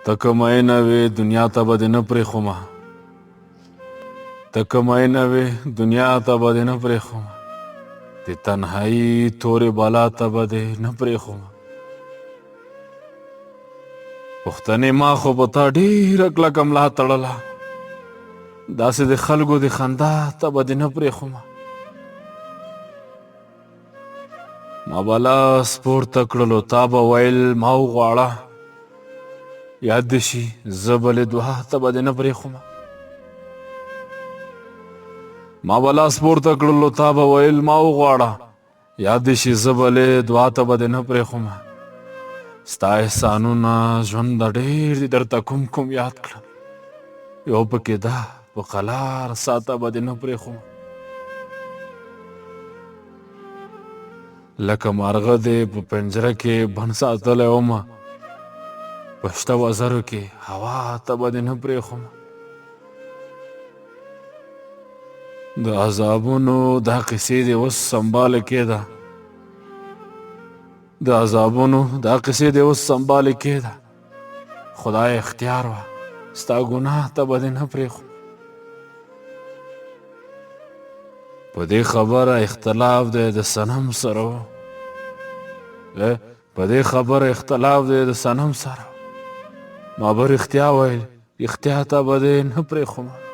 ته که مینه وې دنیا ته به دې نه پرېښومه ته که مینه وې دنیا ته به دې نه پرېښومه د تنهایي تورې بالا ته به دې نه پرېښومه پښتنې ما خو په تا ډېره کلکه ملا تړله داسې د خلکو د خندا ته به دې نه پرېښومه ما به لاس پورته کړلو تا به ویل ما وغواړه یاد دې شي زه بلې دعا ته به دې نه پرېښومه ما به لاس پورته کړلو تا به ویل ما وغواړه یاد دې شي زه بلې دعا ته به دې نه پرېښومه ستا احسانونه ژونده ډېر دي درته کوم یاد کړم یو پکې دا په قلار ساته به دې نه پرېښومه لکه مارغه دې په پنجره کې بند ساتلی ومه په شته وزرو کې هوا ته به دې نه پرېښومه د عذابونو دا قصې دې اوس سنباله کېده د عذابونو دا قصې دې اوس سنباله کېده خدای اختیار وه ستا ګناه ته به دې نه پرېښومه په دې خبره اختلاف دی د صنم سره په دې خبره اختلاف دی د صنم سره ما به رښتیا ویل رښتیا ته به دې نه پرېښومه